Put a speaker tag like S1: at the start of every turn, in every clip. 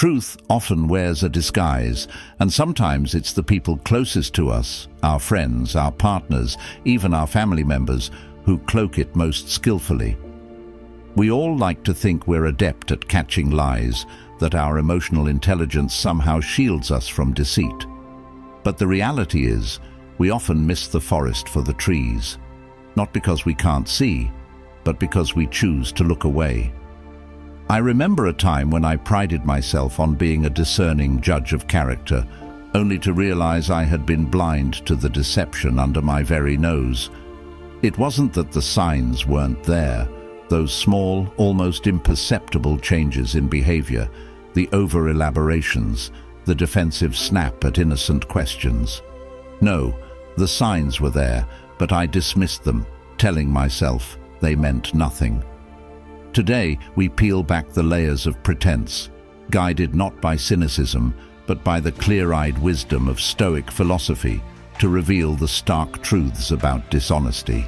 S1: Truth often wears a disguise, and sometimes it's the people closest to us, our friends, our partners, even our family members, who cloak it most skillfully. We all like to think we're adept at catching lies, that our emotional intelligence somehow shields us from deceit. But the reality is, we often miss the forest for the trees, not because we can't see, but because we choose to look away. I remember a time when I prided myself on being a discerning judge of character, only to realize I had been blind to the deception under my very nose. It wasn't that the signs weren't there, those small, almost imperceptible changes in behavior, the over-elaborations, the defensive snap at innocent questions. No, the signs were there, but I dismissed them, telling myself they meant nothing. Today, we peel back the layers of pretense, guided not by cynicism, but by the clear-eyed wisdom of Stoic philosophy, to reveal the stark truths about dishonesty.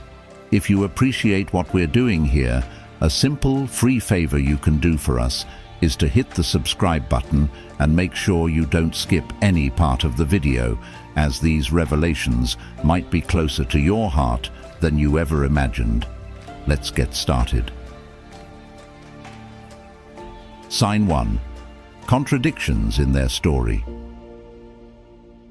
S1: If you appreciate what we're doing here, a simple, free favor you can do for us is to hit the subscribe button and make sure you don't skip any part of the video, as these revelations might be closer to your heart than you ever imagined. Let's get started. Sign 1. Contradictions in their story.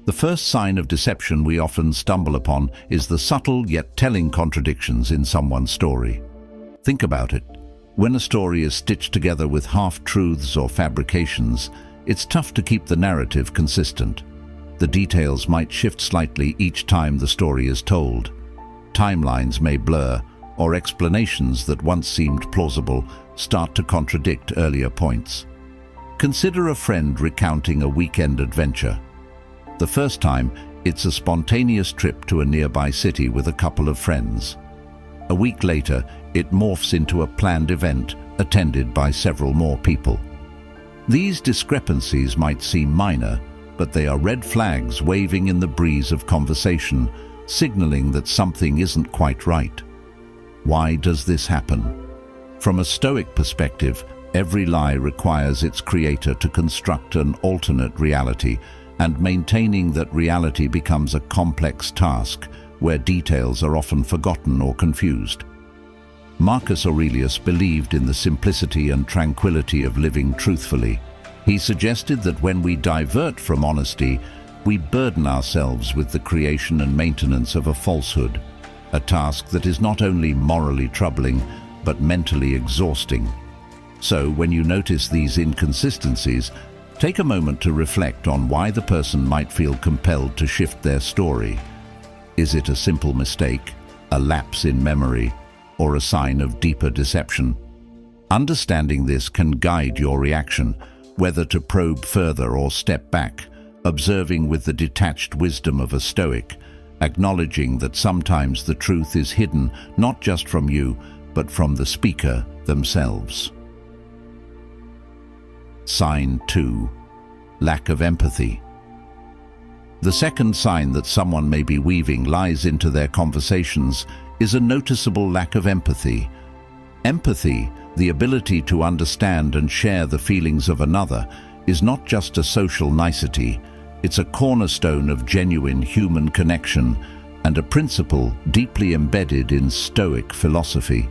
S1: The first sign of deception we often stumble upon is the subtle yet telling contradictions in someone's story. Think about it. When a story is stitched together with half-truths or fabrications, it's tough to keep the narrative consistent. The details might shift slightly each time the story is told. Timelines may blur, or explanations that once seemed plausible start to contradict earlier points. Consider a friend recounting a weekend adventure. The first time, it's a spontaneous trip to a nearby city with a couple of friends. A week later, it morphs into a planned event attended by several more people. These discrepancies might seem minor, but they are red flags waving in the breeze of conversation, signaling that something isn't quite right. Why does this happen? From a Stoic perspective, every lie requires its creator to construct an alternate reality, and maintaining that reality becomes a complex task where details are often forgotten or confused. Marcus Aurelius believed in the simplicity and tranquility of living truthfully. He suggested that when we divert from honesty, we burden ourselves with the creation and maintenance of a falsehood, a task that is not only morally troubling, but mentally exhausting. So, when you notice these inconsistencies, take a moment to reflect on why the person might feel compelled to shift their story. Is it a simple mistake, a lapse in memory, or a sign of deeper deception? Understanding this can guide your reaction, whether to probe further or step back, observing with the detached wisdom of a Stoic, acknowledging that sometimes the truth is hidden not just from you, but from the speaker themselves. Sign 2. Lack of empathy. The second sign that someone may be weaving lies into their conversations is a noticeable lack of empathy. Empathy, the ability to understand and share the feelings of another, is not just a social nicety, it's a cornerstone of genuine human connection and a principle deeply embedded in Stoic philosophy.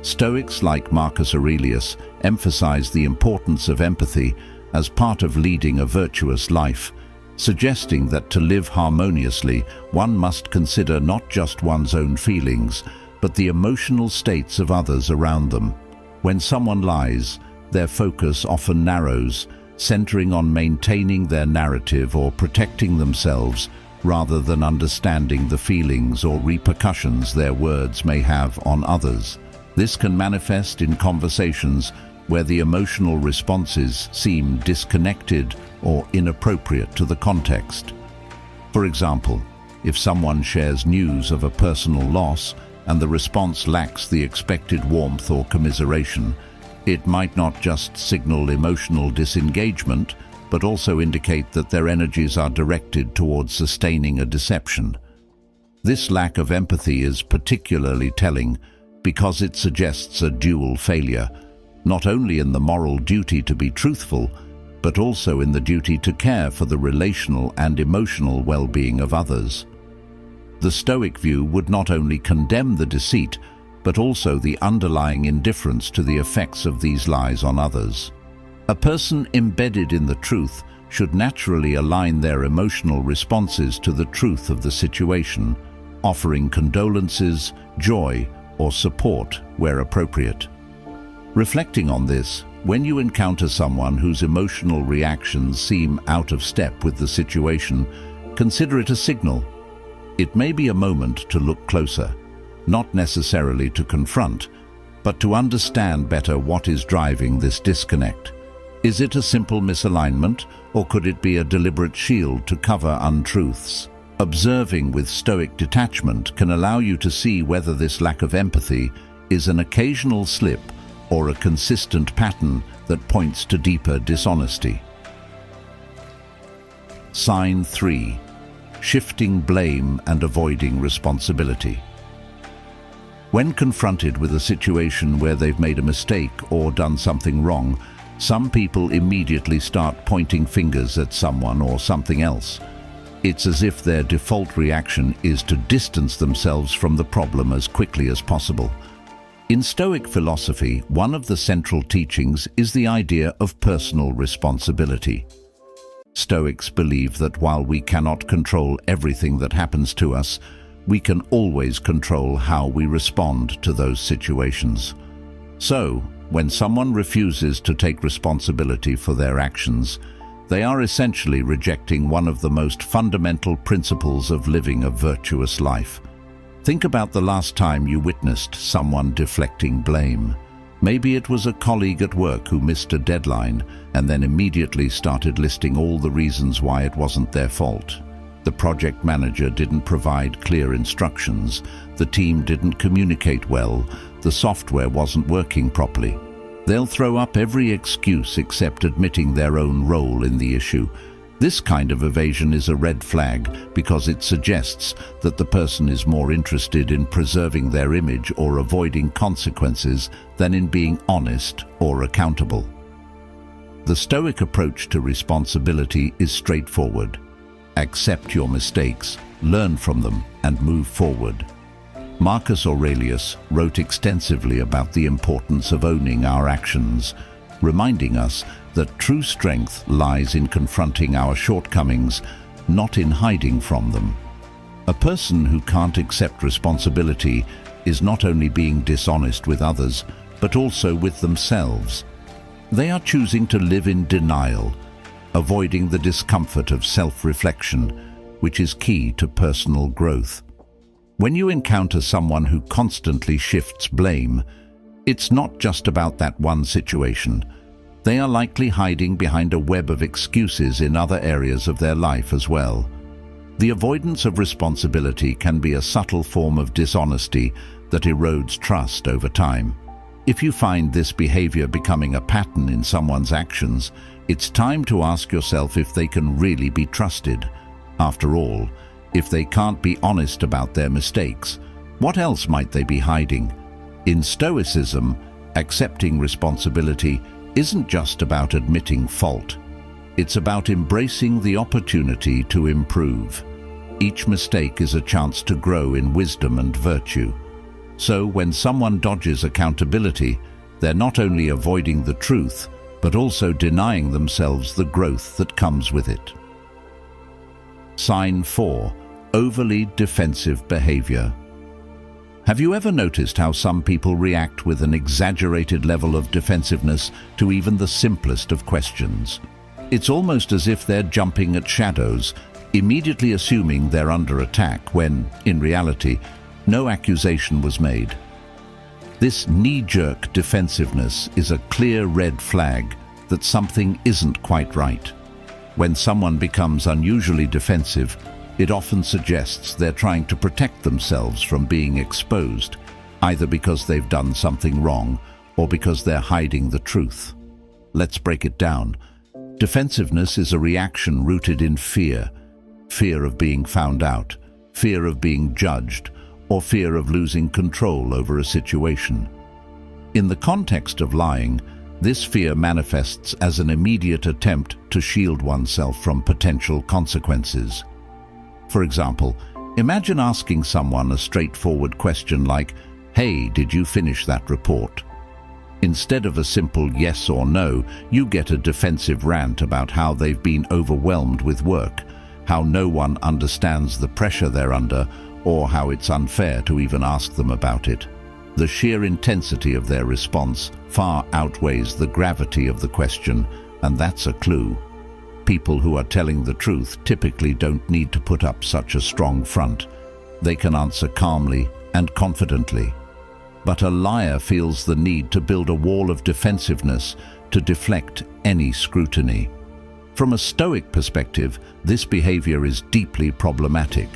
S1: Stoics like Marcus Aurelius emphasize the importance of empathy as part of leading a virtuous life, suggesting that to live harmoniously, one must consider not just one's own feelings, but the emotional states of others around them. When someone lies, their focus often narrows, centering on maintaining their narrative or protecting themselves, rather than understanding the feelings or repercussions their words may have on others. This can manifest in conversations where the emotional responses seem disconnected or inappropriate to the context. For example, if someone shares news of a personal loss and the response lacks the expected warmth or commiseration, it might not just signal emotional disengagement, but also indicate that their energies are directed towards sustaining a deception. This lack of empathy is particularly telling because it suggests a dual failure, not only in the moral duty to be truthful, but also in the duty to care for the relational and emotional well-being of others. The Stoic view would not only condemn the deceit, but also the underlying indifference to the effects of these lies on others. A person embedded in the truth should naturally align their emotional responses to the truth of the situation, offering condolences, joy, or support where appropriate. Reflecting on this, when you encounter someone whose emotional reactions seem out of step with the situation, consider it a signal. It may be a moment to look closer, not necessarily to confront, but to understand better what is driving this disconnect. Is it a simple misalignment, or could it be a deliberate shield to cover untruths? Observing with Stoic detachment can allow you to see whether this lack of empathy is an occasional slip or a consistent pattern that points to deeper dishonesty. Sign 3. Shifting blame and avoiding responsibility. When confronted with a situation where they've made a mistake or done something wrong, some people immediately start pointing fingers at someone or something else. It's as if their default reaction is to distance themselves from the problem as quickly as possible. In Stoic philosophy, one of the central teachings is the idea of personal responsibility. Stoics believe that while we cannot control everything that happens to us, we can always control how we respond to those situations. So, when someone refuses to take responsibility for their actions, they are essentially rejecting one of the most fundamental principles of living a virtuous life. Think about the last time you witnessed someone deflecting blame. Maybe it was a colleague at work who missed a deadline and then immediately started listing all the reasons why it wasn't their fault. The project manager didn't provide clear instructions, the team didn't communicate well, the software wasn't working properly. They'll throw up every excuse except admitting their own role in the issue. This kind of evasion is a red flag because it suggests that the person is more interested in preserving their image or avoiding consequences than in being honest or accountable. The Stoic approach to responsibility is straightforward. Accept your mistakes, learn from them, and move forward. Marcus Aurelius wrote extensively about the importance of owning our actions, reminding us that true strength lies in confronting our shortcomings, not in hiding from them. A person who can't accept responsibility is not only being dishonest with others, but also with themselves. They are choosing to live in denial, avoiding the discomfort of self-reflection, which is key to personal growth. When you encounter someone who constantly shifts blame, it's not just about that one situation. They are likely hiding behind a web of excuses in other areas of their life as well. The avoidance of responsibility can be a subtle form of dishonesty that erodes trust over time. If you find this behavior becoming a pattern in someone's actions, it's time to ask yourself if they can really be trusted. After all, if they can't be honest about their mistakes, what else might they be hiding? In Stoicism, accepting responsibility isn't just about admitting fault. It's about embracing the opportunity to improve. Each mistake is a chance to grow in wisdom and virtue. So when someone dodges accountability, they're not only avoiding the truth, but also denying themselves the growth that comes with it. Sign 4. Overly defensive behavior. Have you ever noticed how some people react with an exaggerated level of defensiveness to even the simplest of questions? It's almost as if they're jumping at shadows, immediately assuming they're under attack when, in reality, no accusation was made. This knee-jerk defensiveness is a clear red flag that something isn't quite right. When someone becomes unusually defensive, it often suggests they're trying to protect themselves from being exposed, either because they've done something wrong or because they're hiding the truth. Let's break it down. Defensiveness is a reaction rooted in fear. Fear of being found out, fear of being judged, or fear of losing control over a situation. In the context of lying, This fear manifests as an immediate attempt to shield oneself from potential consequences. For example, imagine asking someone a straightforward question like, "Hey, did you finish that report?" Instead of a simple yes or no, you get a defensive rant about how they've been overwhelmed with work, how no one understands the pressure they're under, or how it's unfair to even ask them about it. The sheer intensity of their response far outweighs the gravity of the question, and that's a clue. People who are telling the truth typically don't need to put up such a strong front. They can answer calmly and confidently. But a liar feels the need to build a wall of defensiveness to deflect any scrutiny. From a Stoic perspective, this behavior is deeply problematic.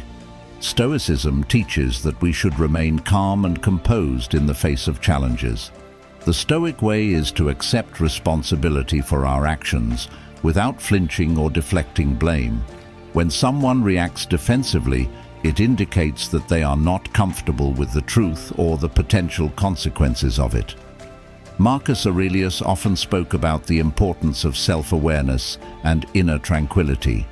S1: Stoicism teaches that we should remain calm and composed in the face of challenges. The Stoic way is to accept responsibility for our actions without flinching or deflecting blame. When someone reacts defensively, it indicates that they are not comfortable with the truth or the potential consequences of it. Marcus Aurelius often spoke about the importance of self-awareness and inner tranquility.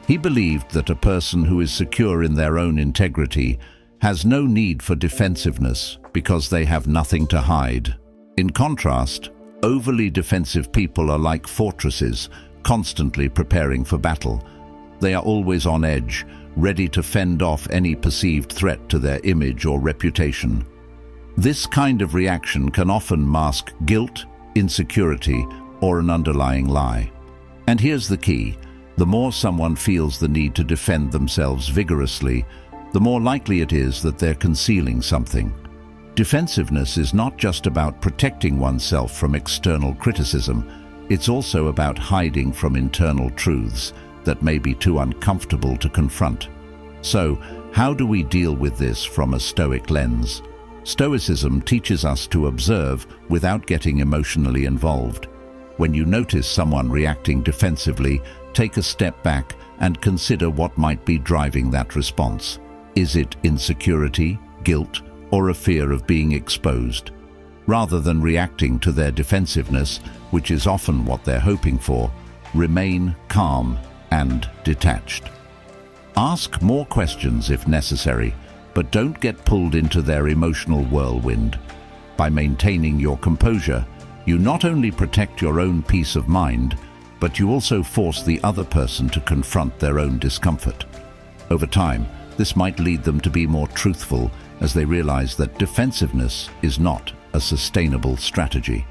S1: He believed that a person who is secure in their own integrity has no need for defensiveness because they have nothing to hide. In contrast, overly defensive people are like fortresses, constantly preparing for battle. They are always on edge, ready to fend off any perceived threat to their image or reputation. This kind of reaction can often mask guilt, insecurity, or an underlying lie. And here's the key: the more someone feels the need to defend themselves vigorously, the more likely it is that they're concealing something. Defensiveness is not just about protecting oneself from external criticism, it's also about hiding from internal truths that may be too uncomfortable to confront. So, how do we deal with this from a Stoic lens? Stoicism teaches us to observe without getting emotionally involved. When you notice someone reacting defensively, take a step back and consider what might be driving that response. Is it insecurity, guilt, or a fear of being exposed? Rather than reacting to their defensiveness, which is often what they're hoping for, remain calm and detached. Ask more questions if necessary, but don't get pulled into their emotional whirlwind. By maintaining your composure, you not only protect your own peace of mind, but you also force the other person to confront their own discomfort. Over time, this might lead them to be more truthful as they realize that defensiveness is not a sustainable strategy.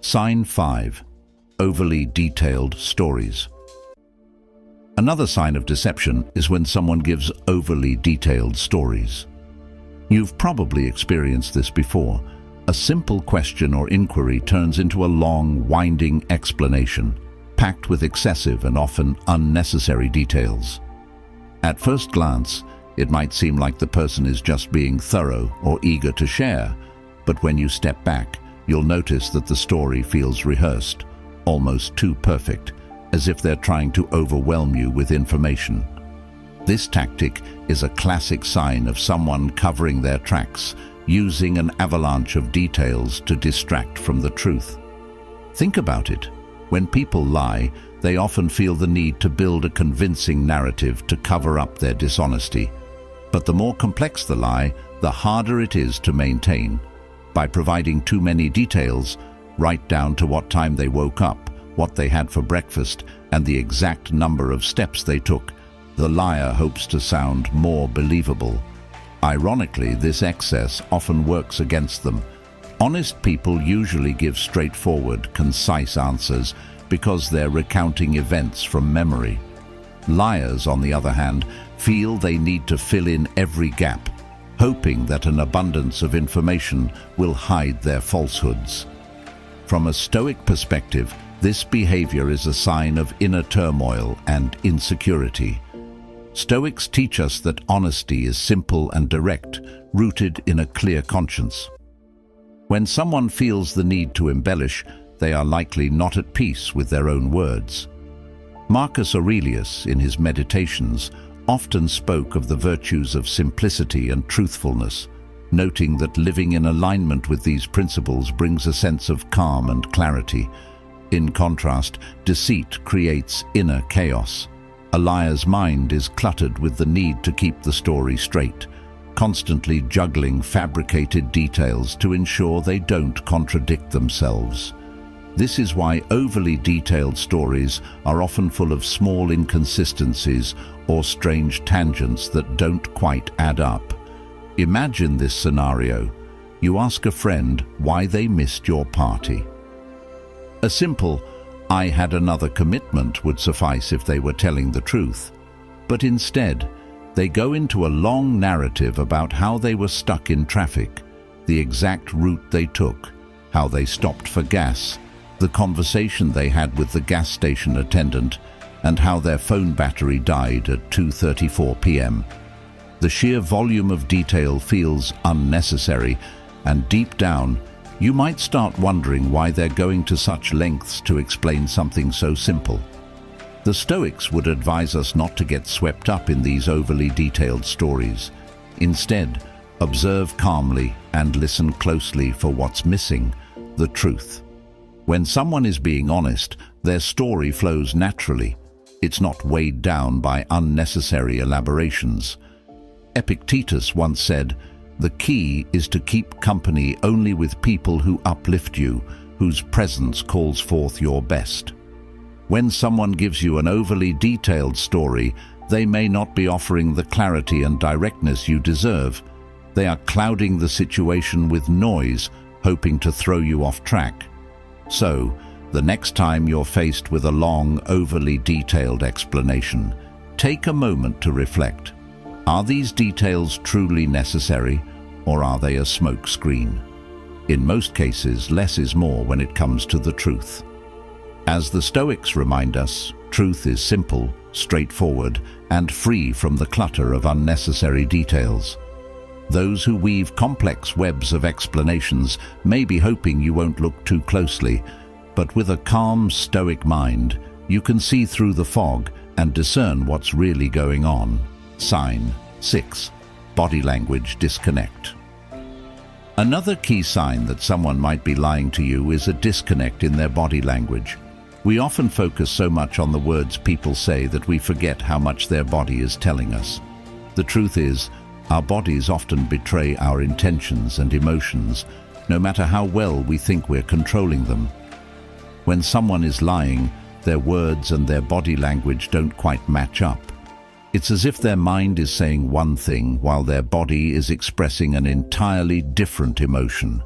S1: Sign 5. Overly detailed stories. Another sign of deception is when someone gives overly detailed stories. You've probably experienced this before. A simple question or inquiry turns into a long, winding explanation, packed with excessive and often unnecessary details. At first glance, it might seem like the person is just being thorough or eager to share, but when you step back, you'll notice that the story feels rehearsed, almost too perfect, as if they're trying to overwhelm you with information. This tactic is a classic sign of someone covering their tracks, using an avalanche of details to distract from the truth. Think about it. When people lie, they often feel the need to build a convincing narrative to cover up their dishonesty. But the more complex the lie, the harder it is to maintain. By providing too many details, right down to what time they woke up, what they had for breakfast, and the exact number of steps they took, the liar hopes to sound more believable. Ironically, this excess often works against them. Honest people usually give straightforward, concise answers because they're recounting events from memory. Liars, on the other hand, feel they need to fill in every gap, hoping that an abundance of information will hide their falsehoods. From a Stoic perspective, this behavior is a sign of inner turmoil and insecurity. Stoics teach us that honesty is simple and direct, rooted in a clear conscience. When someone feels the need to embellish, they are likely not at peace with their own words. Marcus Aurelius, in his Meditations, often spoke of the virtues of simplicity and truthfulness. noting that living in alignment with these principles brings a sense of calm and clarity. In contrast, deceit creates inner chaos. A liar's mind is cluttered with the need to keep the story straight, constantly juggling fabricated details to ensure they don't contradict themselves. This is why overly detailed stories are often full of small inconsistencies or strange tangents that don't quite add up. Imagine this scenario. You ask a friend why they missed your party. A simple, "I had another commitment" would suffice if they were telling the truth. But instead, they go into a long narrative about how they were stuck in traffic, the exact route they took, how they stopped for gas, the conversation they had with the gas station attendant, and how their phone battery died at 2:34 p.m. The sheer volume of detail feels unnecessary, and deep down, you might start wondering why they're going to such lengths to explain something so simple. The Stoics would advise us not to get swept up in these overly detailed stories. Instead, observe calmly and listen closely for what's missing, the truth. When someone is being honest, their story flows naturally. It's not weighed down by unnecessary elaborations. Epictetus once said, "The key is to keep company only with people who uplift you, whose presence calls forth your best." When someone gives you an overly detailed story, they may not be offering the clarity and directness you deserve. They are clouding the situation with noise, hoping to throw you off track. So, the next time you're faced with a long, overly detailed explanation, take a moment to reflect. Are these details truly necessary, or are they a smokescreen? In most cases, less is more when it comes to the truth. As the Stoics remind us, truth is simple, straightforward, and free from the clutter of unnecessary details. Those who weave complex webs of explanations may be hoping you won't look too closely, but with a calm, stoic mind, you can see through the fog and discern what's really going on. Sign 6. Body language disconnect. Another key sign that someone might be lying to you is a disconnect in their body language. We often focus so much on the words people say that we forget how much their body is telling us. The truth is, our bodies often betray our intentions and emotions, no matter how well we think we're controlling them. When someone is lying, their words and their body language don't quite match up. It's as if their mind is saying one thing while their body is expressing an entirely different emotion.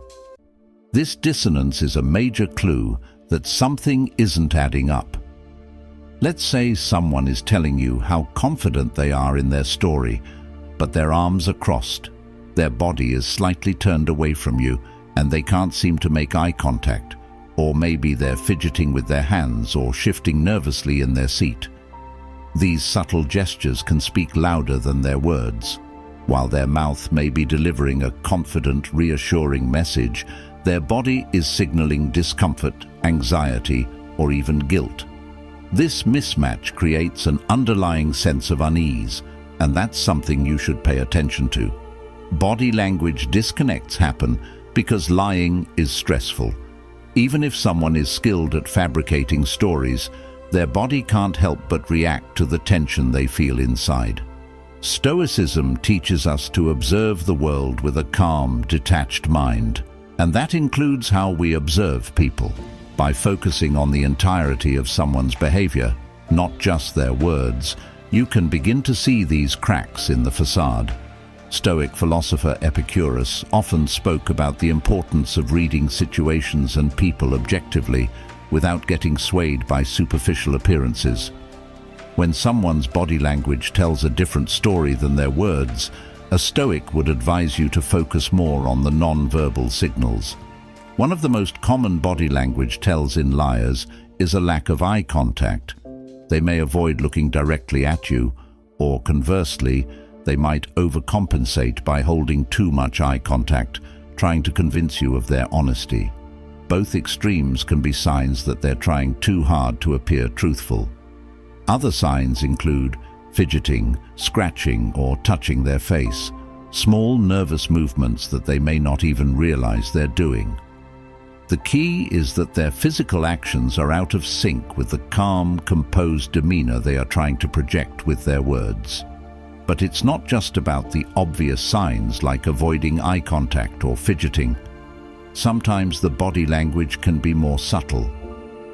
S1: This dissonance is a major clue that something isn't adding up. Let's say someone is telling you how confident they are in their story, but their arms are crossed, their body is slightly turned away from you, and they can't seem to make eye contact, or maybe they're fidgeting with their hands or shifting nervously in their seat. These subtle gestures can speak louder than their words. While their mouth may be delivering a confident, reassuring message, their body is signaling discomfort, anxiety, or even guilt. This mismatch creates an underlying sense of unease, and that's something you should pay attention to. Body language disconnects happen because lying is stressful. Even if someone is skilled at fabricating stories, their body can't help but react to the tension they feel inside. Stoicism teaches us to observe the world with a calm, detached mind, and that includes how we observe people. By focusing on the entirety of someone's behavior, not just their words, you can begin to see these cracks in the facade. Stoic philosopher Epicurus often spoke about the importance of reading situations and people objectively, without getting swayed by superficial appearances. When someone's body language tells a different story than their words, a Stoic would advise you to focus more on the non-verbal signals. One of the most common body language tells in liars is a lack of eye contact. They may avoid looking directly at you, or conversely, they might overcompensate by holding too much eye contact, trying to convince you of their honesty. Both extremes can be signs that they're trying too hard to appear truthful. Other signs include fidgeting, scratching, or touching their face. small nervous movements that they may not even realize they're doing. The key is that their physical actions are out of sync with the calm, composed demeanor they are trying to project with their words. But it's not just about the obvious signs like avoiding eye contact or fidgeting. Sometimes the body language can be more subtle.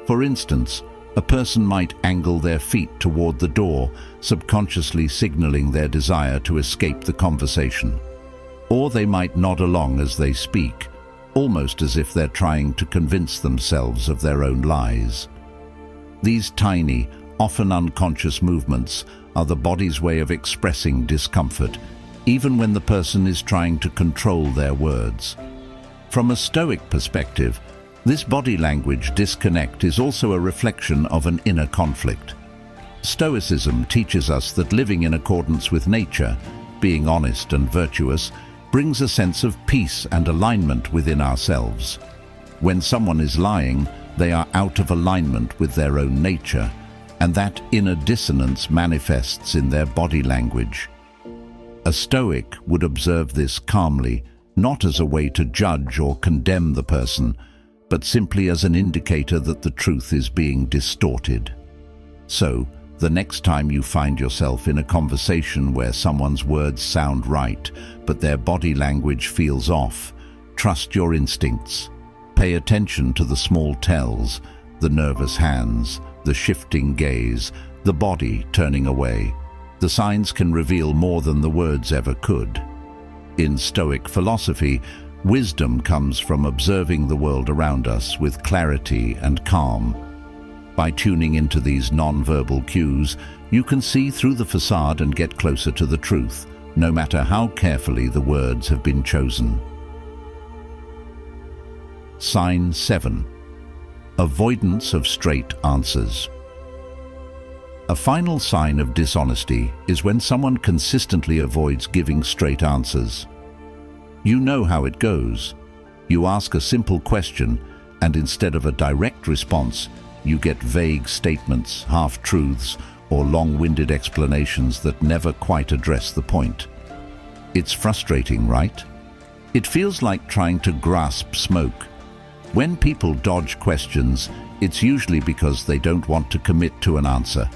S1: For instance, a person might angle their feet toward the door, subconsciously signaling their desire to escape the conversation. Or they might nod along as they speak, almost as if they're trying to convince themselves of their own lies. These tiny, often unconscious movements are the body's way of expressing discomfort, even when the person is trying to control their words. From a Stoic perspective, this body language disconnect is also a reflection of an inner conflict. Stoicism teaches us that living in accordance with nature, being honest and virtuous, brings a sense of peace and alignment within ourselves. When someone is lying, they are out of alignment with their own nature, and that inner dissonance manifests in their body language. A Stoic would observe this calmly, not as a way to judge or condemn the person, but simply as an indicator that the truth is being distorted. So, the next time you find yourself in a conversation where someone's words sound right, but their body language feels off, trust your instincts. Pay attention to the small tells, the nervous hands, the shifting gaze, the body turning away. The signs can reveal more than the words ever could. In Stoic philosophy, wisdom comes from observing the world around us with clarity and calm. By tuning into these non-verbal cues, you can see through the facade and get closer to the truth, no matter how carefully the words have been chosen. Sign 7. Avoidance of straight answers. A final sign of dishonesty is when someone consistently avoids giving straight answers. You know how it goes. You ask a simple question, and instead of a direct response, you get vague statements, half-truths, or long-winded explanations that never quite address the point. It's frustrating, right? It feels like trying to grasp smoke. When people dodge questions, it's usually because they don't want to commit to an answer.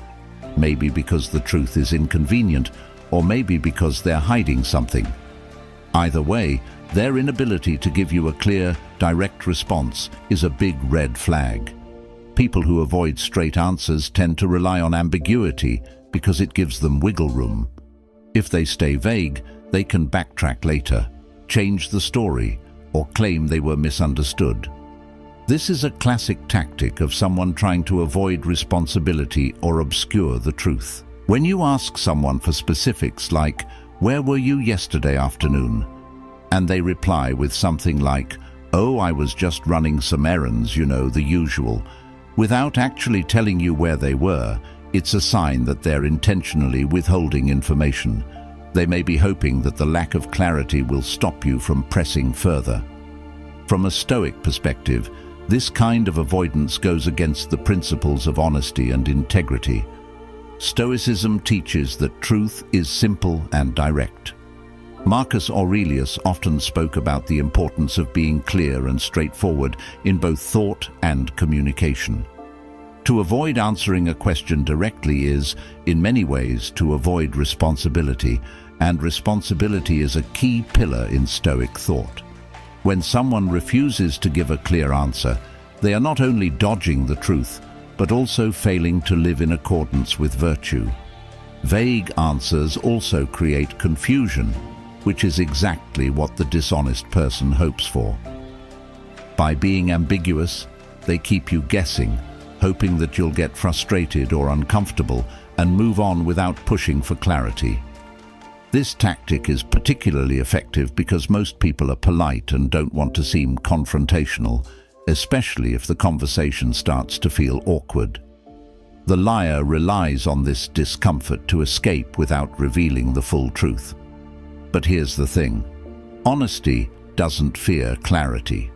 S1: Maybe because the truth is inconvenient, or maybe because they're hiding something. Either way, their inability to give you a clear, direct response is a big red flag. People who avoid straight answers tend to rely on ambiguity because it gives them wiggle room. If they stay vague, they can backtrack later, change the story, or claim they were misunderstood. This is a classic tactic of someone trying to avoid responsibility or obscure the truth. When you ask someone for specifics like, "Where were you yesterday afternoon?" and they reply with something like, "Oh, I was just running some errands, the usual," without actually telling you where they were, it's a sign that they're intentionally withholding information. They may be hoping that the lack of clarity will stop you from pressing further. From a Stoic perspective, this kind of avoidance goes against the principles of honesty and integrity. Stoicism teaches that truth is simple and direct. Marcus Aurelius often spoke about the importance of being clear and straightforward in both thought and communication. To avoid answering a question directly is, in many ways, to avoid responsibility, and responsibility is a key pillar in Stoic thought. When someone refuses to give a clear answer, they are not only dodging the truth, but also failing to live in accordance with virtue. Vague answers also create confusion, which is exactly what the dishonest person hopes for. By being ambiguous, they keep you guessing, hoping that you'll get frustrated or uncomfortable and move on without pushing for clarity. This tactic is particularly effective because most people are polite and don't want to seem confrontational, especially if the conversation starts to feel awkward. The liar relies on this discomfort to escape without revealing the full truth. But here's the thing. Honesty doesn't fear clarity.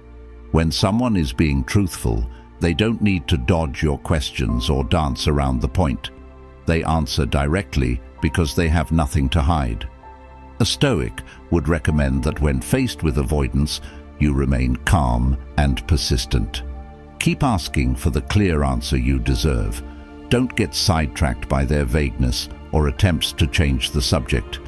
S1: When someone is being truthful, they don't need to dodge your questions or dance around the point. They answer directly because they have nothing to hide. A Stoic would recommend that when faced with avoidance, you remain calm and persistent. Keep asking for the clear answer you deserve. Don't get sidetracked by their vagueness or attempts to change the subject.